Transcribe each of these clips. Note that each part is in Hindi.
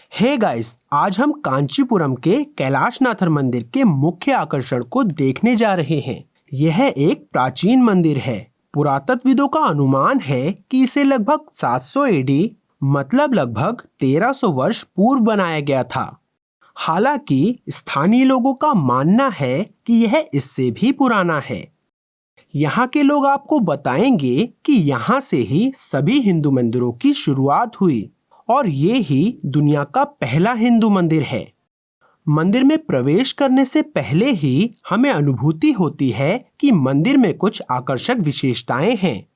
हे गाइस, आज हम कांचीपुरम के कैलाशनाथर मंदिर के मुख्य आकर्षण को देखने जा रहे हैं। यह एक प्राचीन मंदिर है। पुरातत्वविदों का अनुमान है कि इसे लगभग 700 एडी मतलब लगभग 1300 वर्ष पूर्व बनाया गया था। हालांकि स्थानीय लोगों का मानना है कि यह इससे भी पुराना है। यहाँ के लोग आपको बताएंगे कि यहाँ से ही सभी हिंदू मंदिरों की शुरुआत हुई और ये ही दुनिया का पहला हिंदू मंदिर है। मंदिर में प्रवेश करने से पहले ही हमें अनुभूति होती है कि मंदिर में कुछ आकर्षक विशेषताएं हैं।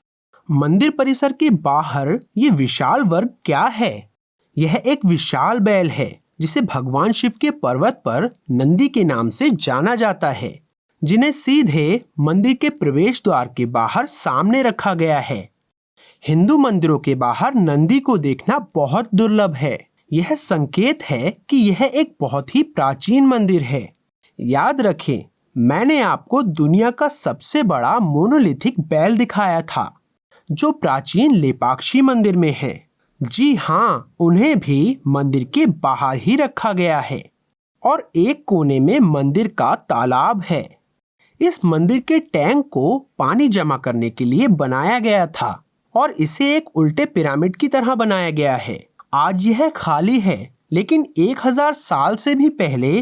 मंदिर परिसर के बाहर ये विशाल वर्ग क्या है? यह एक विशाल बैल है जिसे भगवान शिव के पर्वत पर नंदी के नाम से जाना जाता है, जिन्हें सीधे मंदिर के प्रवेश द्वार के बाहर सामने रखा गया है। हिंदू मंदिरों के बाहर नंदी को देखना बहुत दुर्लभ है। यह संकेत है कि यह एक बहुत ही प्राचीन मंदिर है। याद रखें, मैंने आपको दुनिया का सबसे बड़ा मोनोलिथिक बैल दिखाया था, जो प्राचीन लेपाक्षी मंदिर में है। जी हाँ, उन्हें भी मंदिर के बाहर ही रखा गया है और एक कोने में मंदिर का तालाब है। इस मंदिर के टैंक को पानी जमा करने के लिए बनाया गया था और इसे एक उल्टे पिरामिड की तरह बनाया गया है। आज यह खाली है, लेकिन 1000 साल से भी पहले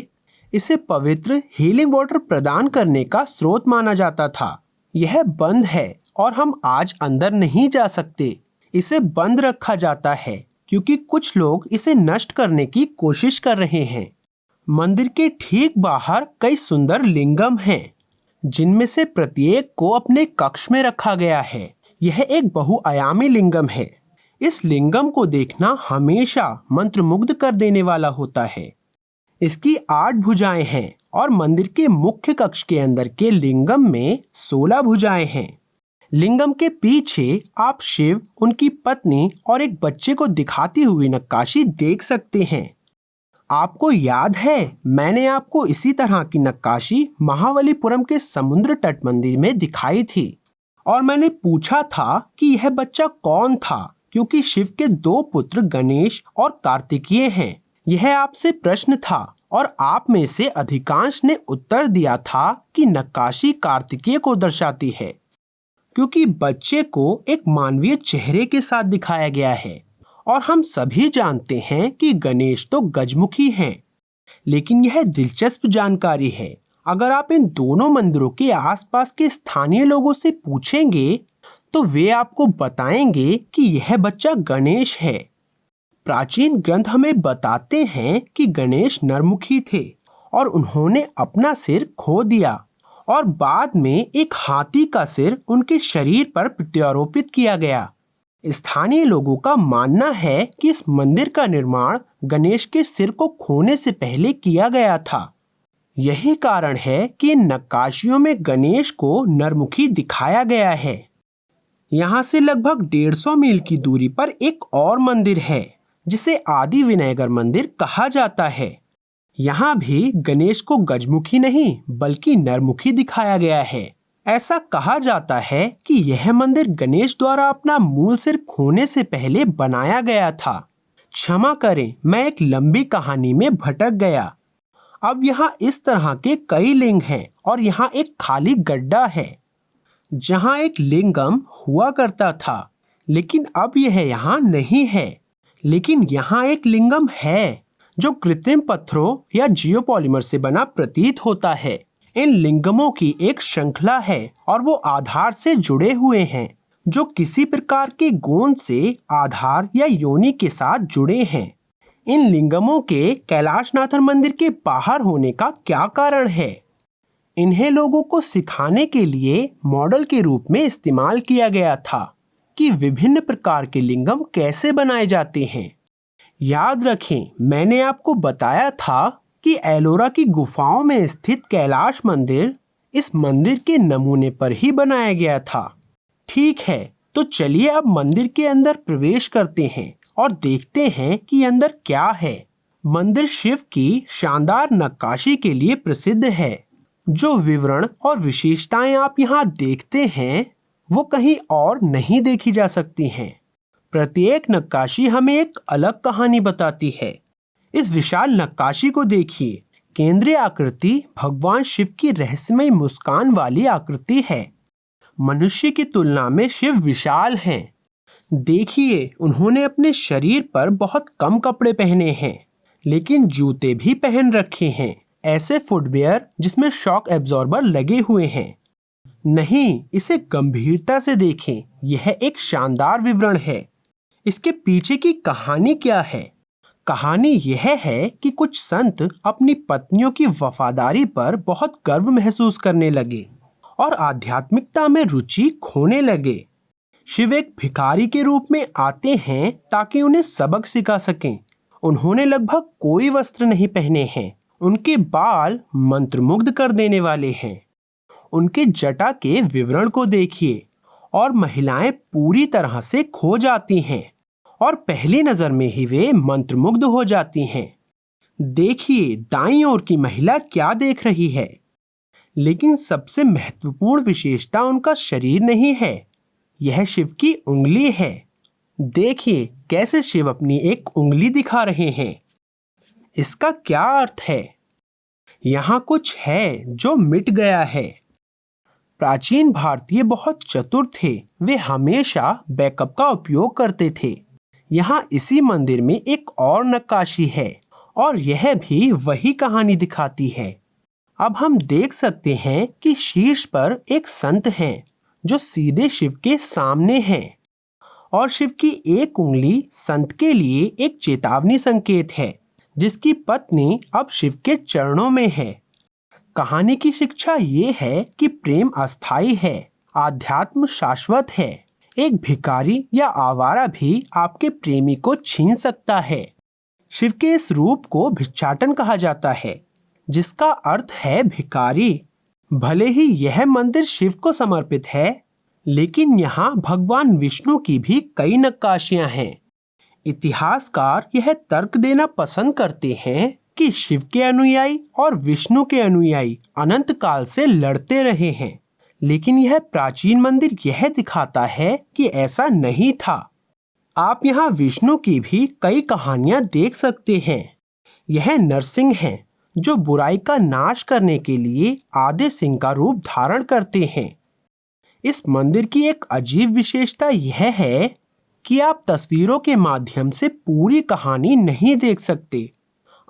इसे पवित्र हीलिंग वाटर प्रदान करने का स्रोत माना जाता था। यह बंद है और हम आज अंदर नहीं जा सकते। इसे बंद रखा जाता है क्योंकि कुछ लोग इसे नष्ट करने की कोशिश कर रहे हैं। मंदिर के ठीक बाहर कई सुंदर लिंगम हैं, जिनमें से प्रत्येक को अपने कक्ष में रखा गया है। यह एक बहुआयामी लिंगम है। इस लिंगम को देखना हमेशा मंत्रमुग्ध कर देने वाला होता है। इसकी 8 भुजाएं हैं और मंदिर के मुख्य कक्ष के अंदर के लिंगम में 16 भुजाएं हैं। लिंगम के पीछे आप शिव, उनकी पत्नी और एक बच्चे को दिखाती हुई नक्काशी देख सकते हैं। आपको याद है, मैंने आपको इसी तरह की नक्काशी महाबलीपुरम के समुद्र तट मंदिर में दिखाई थी और मैंने पूछा था कि यह बच्चा कौन था, क्योंकि शिव के 2 पुत्र गणेश और कार्तिकेय हैं। यह आपसे प्रश्न था और आप में से अधिकांश ने उत्तर दिया था कि नक्काशी कार्तिकेय को दर्शाती है, क्योंकि बच्चे को एक मानवीय चेहरे के साथ दिखाया गया है और हम सभी जानते हैं कि गणेश तो गजमुखी हैं। लेकिन यह दिलचस्प जानकारी है। अगर आप इन दोनों मंदिरों के आसपास के स्थानीय लोगों से पूछेंगे तो वे आपको बताएंगे कि यह बच्चा गणेश है। प्राचीन ग्रंथ हमें बताते हैं कि गणेश नरमुखी थे और उन्होंने अपना सिर खो दिया और बाद में एक हाथी का सिर उनके शरीर पर प्रत्यारोपित किया गया। स्थानीय लोगों का मानना है कि इस मंदिर का निर्माण गणेश के सिर को खोने से पहले किया गया था। यही कारण है कि इन नक्काशियों में गणेश को नरमुखी दिखाया गया है। यहाँ से लगभग 150 मील की दूरी पर एक और मंदिर है, जिसे आदि विनायकर मंदिर कहा जाता है। यहाँ भी गणेश को गजमुखी नहीं बल्कि नरमुखी दिखाया गया है। ऐसा कहा जाता है कि यह मंदिर गणेश द्वारा अपना मूल सिर खोने से पहले बनाया गया था। क्षमा करें, मैं एक लंबी कहानी में भटक गया। अब यहाँ इस तरह के कई लिंग हैं और यहाँ एक खाली गड्ढा है जहाँ एक लिंगम हुआ करता था, लेकिन अब यह यहाँ नहीं है। लेकिन यहाँ एक लिंगम है जो कृत्रिम पत्थरों या जियोपॉलीमर से बना प्रतीत होता है। इन लिंगमों की एक श्रृंखला है और वो आधार से जुड़े हुए हैं, जो किसी प्रकार के गोंद से आधार या योनि के साथ जुड़े हैं। इन लिंगमों के कैलाशनाथर मंदिर के बाहर होने का क्या कारण है? इन्हें लोगों को सिखाने के लिए मॉडल के रूप में इस्तेमाल किया गया था कि विभिन्न प्रकार के लिंगम कैसे बनाए जाते हैं। याद रखें, मैंने आपको बताया था कि एलोरा की गुफाओं में स्थित कैलाश मंदिर इस मंदिर के नमूने पर ही बनाया गया था। ठीक है, तो चलिए अब मंदिर के अंदर प्रवेश करते हैं और देखते हैं कि अंदर क्या है। मंदिर शिव की शानदार नक्काशी के लिए प्रसिद्ध है। जो विवरण और विशेषताएं आप यहाँ देखते हैं वो कहीं और नहीं देखी जा सकती हैं। प्रत्येक नक्काशी हमें एक अलग कहानी बताती है। इस विशाल नक्काशी को देखिए। केंद्रीय आकृति भगवान शिव की रहस्यमय मुस्कान वाली आकृति है। मनुष्य की तुलना में शिव विशाल हैं। देखिए, उन्होंने अपने शरीर पर बहुत कम कपड़े पहने हैं, लेकिन जूते भी पहन रखे हैं, ऐसे फुटवियर जिसमें शॉक एब्जॉर्बर लगे हुए हैं। नहीं, इसे गंभीरता से देखें। यह एक शानदार विवरण है। इसके पीछे की कहानी क्या है? कहानी यह है कि कुछ संत अपनी पत्नियों की वफादारी पर बहुत गर्व महसूस करने लगे और आध्यात्मिकता में रुचि खोने लगे। शिव एक भिखारी के रूप में आते हैं ताकि उन्हें सबक सिखा सकें। उन्होंने लगभग कोई वस्त्र नहीं पहने हैं। उनके बाल मंत्रमुग्ध कर देने वाले हैं। उनके जटा के विवरण को देखिए और महिलाएं पूरी तरह से खो जाती हैं और पहली नजर में ही वे मंत्रमुग्ध हो जाती हैं। देखिए, दाईं ओर की महिला क्या देख रही है। लेकिन सबसे महत्वपूर्ण विशेषता उनका शरीर नहीं है, यह शिव की उंगली है। देखिए कैसे शिव अपनी एक उंगली दिखा रहे हैं। इसका क्या अर्थ है? यहाँ कुछ है जो मिट गया है। प्राचीन भारतीय बहुत चतुर थे। वे हमेशा बैकअप का उपयोग करते थे। यहाँ इसी मंदिर में एक और नक्काशी है और यह भी वही कहानी दिखाती है। अब हम देख सकते हैं कि शीर्ष पर एक संत है जो सीधे शिव के सामने है और शिव की एक उंगली संत के लिए एक चेतावनी संकेत है, जिसकी पत्नी अब शिव के चरणों में है। कहानी की शिक्षा ये है कि प्रेम अस्थायी है, आध्यात्म शाश्वत है। एक भिखारी या आवारा भी आपके प्रेमी को छीन सकता है। शिव के इस रूप को भिक्षाटन कहा जाता है, जिसका अर्थ है भिखारी। भले ही यह मंदिर शिव को समर्पित है, लेकिन यहाँ भगवान विष्णु की भी कई नक्काशियाँ हैं। इतिहासकार यह तर्क देना पसंद करते हैं कि शिव के अनुयायी और विष्णु के अनुयायी अनंत काल से लड़ते रहे हैं, लेकिन यह प्राचीन मंदिर यह दिखाता है कि ऐसा नहीं था। आप यहाँ विष्णु की भी कई कहानियाँ देख सकते हैं। यह नरसिंह हैं जो बुराई का नाश करने के लिए आधे सिंह का रूप धारण करते हैं। इस मंदिर की एक अजीब विशेषता यह है कि आप तस्वीरों के माध्यम से पूरी कहानी नहीं देख सकते।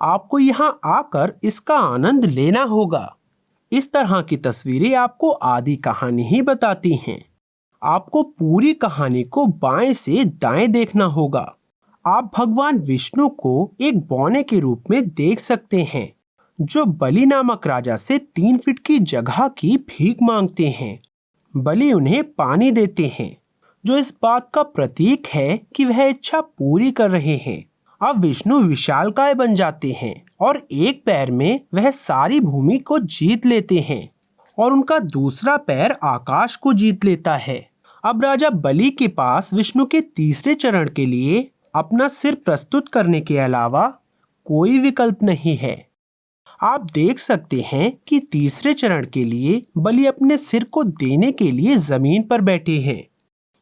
आपको यहाँ आकर इसका आनंद लेना होगा। इस तरह की तस्वीरें आपको आधी कहानी ही बताती हैं। आपको पूरी कहानी को बाएं से दाएं देखना होगा। आप भगवान विष्णु को एक बौने के रूप में देख सकते हैं, जो बलि नामक राजा से 3 फीट की जगह की भीख मांगते हैं। बलि उन्हें पानी देते हैं, जो इस बात का प्रतीक है कि वह इच्छा पूरी कर रहे हैं। अब विष्णु विशालकाय बन जाते हैं और एक पैर में वह सारी भूमि को जीत लेते हैं और उनका दूसरा पैर आकाश को जीत लेता है। अब राजा बलि के पास विष्णु के तीसरे चरण के लिए अपना सिर प्रस्तुत करने के अलावा कोई विकल्प नहीं है। आप देख सकते हैं कि तीसरे चरण के लिए बलि अपने सिर को देने के लिए जमीन पर बैठे हैं।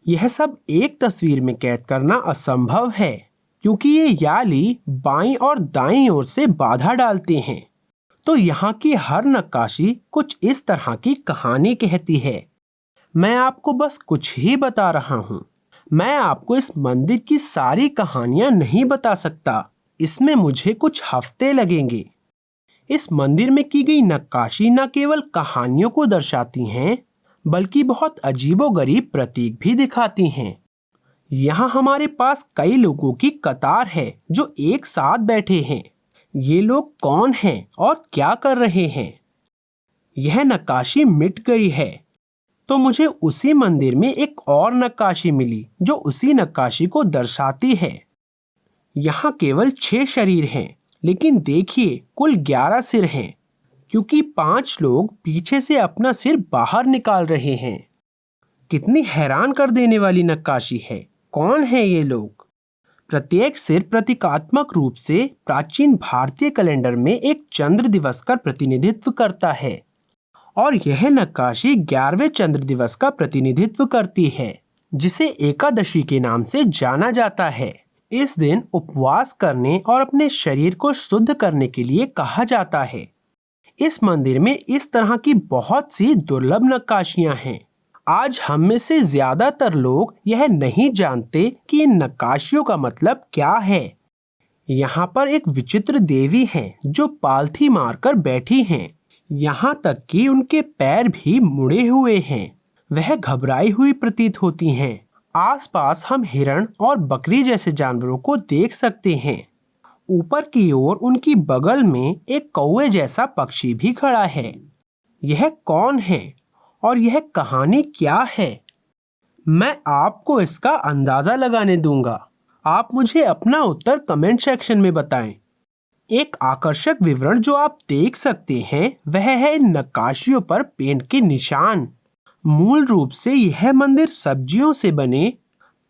यह सब एक तस्वीर में कैद करना असंभव है, क्योंकि ये याली बाईं और दाईं ओर से बाधा डालते हैं। तो यहाँ की हर नक्काशी कुछ इस तरह की कहानी कहती है। मैं आपको बस कुछ ही बता रहा हूँ। मैं आपको इस मंदिर की सारी कहानियाँ नहीं बता सकता। इसमें मुझे कुछ हफ्ते लगेंगे। इस मंदिर में की गई नक्काशी न केवल कहानियों को दर्शाती हैं, बल्कि बहुत अजीबोगरीब प्रतीक भी दिखाती हैं। यहाँ हमारे पास कई लोगों की कतार है जो एक साथ बैठे हैं। ये लोग कौन हैं और क्या कर रहे हैं? यह नक्काशी मिट गई है, तो मुझे उसी मंदिर में एक और नक्काशी मिली जो उसी नक्काशी को दर्शाती है। यहाँ केवल 6 शरीर हैं, लेकिन देखिए कुल 11 सिर हैं, क्योंकि 5 लोग पीछे से अपना सिर बाहर निकाल रहे हैं। कितनी हैरान कर देने वाली नक्काशी है। कौन है ये लोग? प्रत्येक सिर प्रतीकात्मक रूप से प्राचीन भारतीय कैलेंडर में एक चंद्र दिवस का प्रतिनिधित्व करता है और यह नक्काशी 11वें चंद्र दिवस का प्रतिनिधित्व करती है, जिसे एकादशी के नाम से जाना जाता है। इस दिन उपवास करने और अपने शरीर को शुद्ध करने के लिए कहा जाता है। इस मंदिर में इस तरह की बहुत सी दुर्लभ नक्काशियां हैं। आज हम में से ज्यादातर लोग यह नहीं जानते कि इन नक्काशियों का मतलब क्या है। यहाँ पर एक विचित्र देवी है जो पालथी मारकर बैठी हैं। यहाँ तक कि उनके पैर भी मुड़े हुए हैं। वह घबराई हुई प्रतीत होती हैं। आसपास हम हिरण और बकरी जैसे जानवरों को देख सकते हैं। ऊपर की ओर उनकी बगल में एक कौवे जैसा पक्षी भी खड़ा है। यह कौन है और यह कहानी क्या है? मैं आपको इसका अंदाजा लगाने दूंगा। आप मुझे अपना उत्तर कमेंट सेक्शन में बताएं। एक आकर्षक विवरण जो आप देख सकते हैं वह है इन नक्काशियों पर पेंट के निशान। मूल रूप से यह मंदिर सब्जियों से बने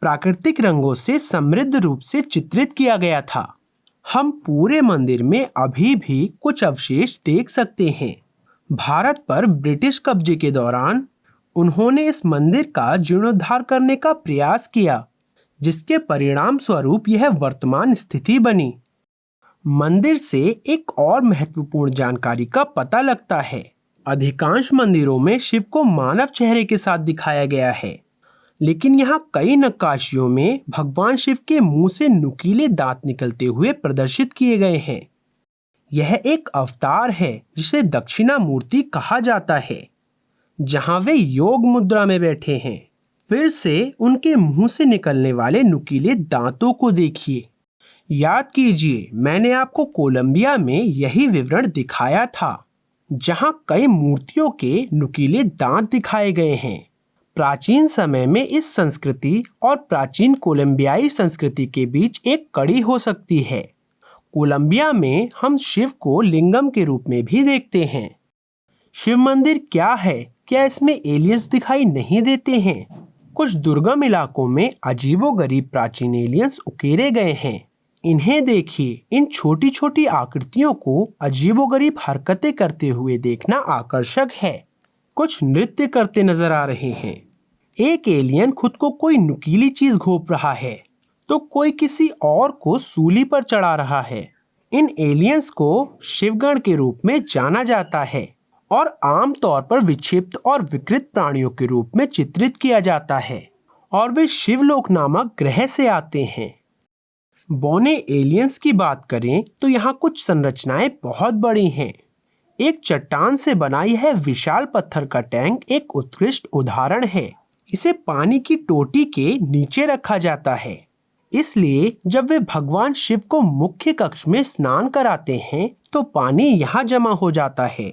प्राकृतिक रंगों से समृद्ध रूप से चित्रित किया गया था। हम पूरे मंदिर में अभी भी कुछ अवशेष देख सकते हैं। भारत पर ब्रिटिश कब्जे के दौरान उन्होंने इस मंदिर का जीर्णोद्धार करने का प्रयास किया, जिसके परिणाम स्वरूप यह वर्तमान स्थिति बनी। मंदिर से एक और महत्वपूर्ण जानकारी का पता लगता है। अधिकांश मंदिरों में शिव को मानव चेहरे के साथ दिखाया गया है, लेकिन यहाँ कई नक्काशियों में भगवान शिव के मुंह से नुकीले दांत निकलते हुए प्रदर्शित किए गए हैं। यह एक अवतार है जिसे दक्षिणामूर्ति कहा जाता है, जहाँ वे योग मुद्रा में बैठे हैं। फिर से उनके मुंह से निकलने वाले नुकीले दांतों को देखिए। याद कीजिए, मैंने आपको कोलंबिया में यही विवरण दिखाया था, जहां कई मूर्तियों के नुकीले दांत दिखाए गए हैं। प्राचीन समय में इस संस्कृति और प्राचीन कोलंबियाई संस्कृति के बीच एक कड़ी हो सकती है। कोलंबिया में हम शिव को लिंगम के रूप में भी देखते हैं। शिव मंदिर क्या है? क्या इसमें एलियंस दिखाई नहीं देते हैं? कुछ दुर्गम इलाकों में अजीबोगरीब प्राचीन एलियंस उकेरे गए हैं। इन्हें देखिए। इन छोटी छोटी आकृतियों को अजीबोगरीब हरकतें करते हुए देखना आकर्षक है। कुछ नृत्य करते नजर आ रहे हैं। एक एलियन खुद को कोई नुकीली चीज घोंप रहा है, तो कोई किसी और को सूली पर चढ़ा रहा है। इन एलियंस को शिवगण के रूप में जाना जाता है और आमतौर पर विक्षिप्त और विकृत प्राणियों के रूप में चित्रित किया जाता है, और वे शिवलोक नामक ग्रह से आते हैं। बौने एलियंस की बात करें तो यहाँ कुछ संरचनाएं बहुत बड़ी हैं। एक चट्टान से बना यह विशाल पत्थर का टैंक एक उत्कृष्ट उदाहरण है। इसे पानी की टोटी के नीचे रखा जाता है, इसलिए जब वे भगवान शिव को मुख्य कक्ष में स्नान कराते हैं तो पानी यहाँ जमा हो जाता है।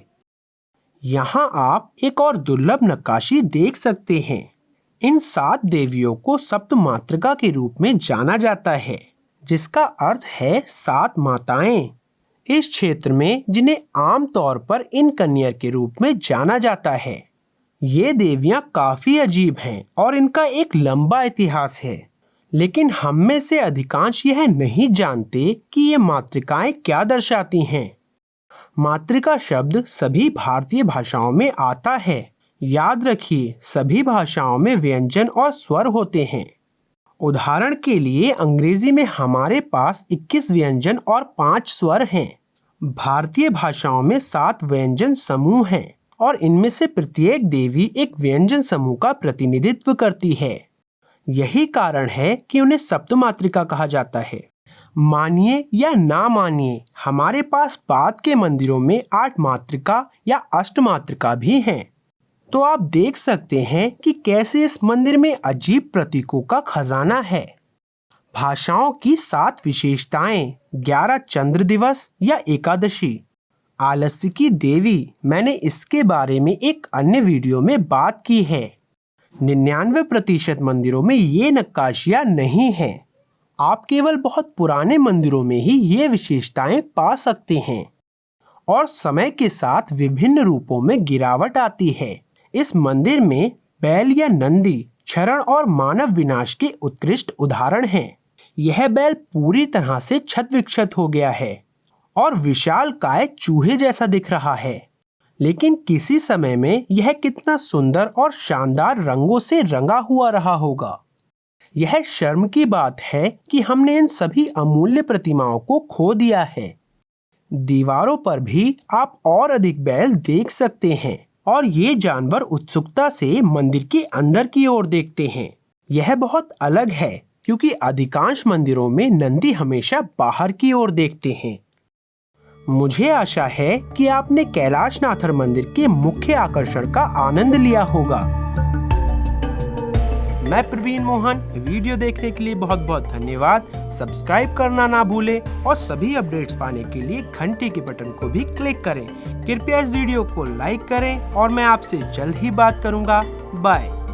यहाँ आप एक और दुर्लभ नक्काशी देख सकते हैं। इन 7 देवियों को सप्तमातृका के रूप में जाना जाता है, जिसका अर्थ है 7 माताएं। इस क्षेत्र में जिन्हें आमतौर पर इन कन्या के रूप में जाना जाता है। ये देवियां काफी अजीब हैं और इनका एक लंबा इतिहास है, लेकिन हम में से अधिकांश यह नहीं जानते कि ये मातृकाएं क्या दर्शाती हैं। मातृका शब्द सभी भारतीय भाषाओं में आता है। याद रखिए, सभी भाषाओं में व्यंजन और स्वर होते हैं। उदाहरण के लिए अंग्रेजी में हमारे पास 21 व्यंजन और 5 स्वर हैं। भारतीय भाषाओं में 7 व्यंजन समूह हैं और इनमें से प्रत्येक देवी एक व्यंजन समूह का प्रतिनिधित्व करती है। यही कारण है कि उन्हें सप्तमातृका कहा जाता है। मानिए या ना मानिए, हमारे पास बाद के मंदिरों में 8 मातृका या अष्टमातृका भी हैं। तो आप देख सकते हैं कि कैसे इस मंदिर में अजीब प्रतीकों का खजाना है। भाषाओं की 7 विशेषताएं, 11 चंद्र दिवस या एकादशी। आलस्य की देवी, मैंने इसके बारे में एक अन्य वीडियो में बात की है। 99% मंदिरों में ये नक्काशियां नहीं हैं। आप केवल बहुत पुराने मंदिरों में ही ये विशेषताएं पा सकते हैं, और समय के साथ विभिन्न रूपों में गिरावट आती है। इस मंदिर में बैल या नंदी क्षरण और मानव विनाश के उत्कृष्ट उदाहरण हैं। यह बैल पूरी तरह से क्षत विक्षत हो गया है और विशालकाय चूहे जैसा दिख रहा है, लेकिन किसी समय में यह कितना सुंदर और शानदार रंगों से रंगा हुआ रहा होगा। यह शर्म की बात है कि हमने इन सभी अमूल्य प्रतिमाओं को खो दिया है। दीवारों पर भी आप और अधिक बैल देख सकते हैं और ये जानवर उत्सुकता से मंदिर के अंदर की ओर देखते हैं। यह बहुत अलग है क्योंकि अधिकांश मंदिरों में नंदी हमेशा बाहर की ओर देखते हैं। मुझे आशा है कि आपने कैलाशनाथर मंदिर के मुख्य आकर्षण का आनंद लिया होगा। मैं प्रवीण मोहन, वीडियो देखने के लिए बहुत बहुत धन्यवाद। सब्सक्राइब करना ना भूलें और सभी अपडेट्स पाने के लिए घंटी के बटन को भी क्लिक करें। कृपया इस वीडियो को लाइक करें और मैं आपसे जल्द ही बात करूंगा। बाय।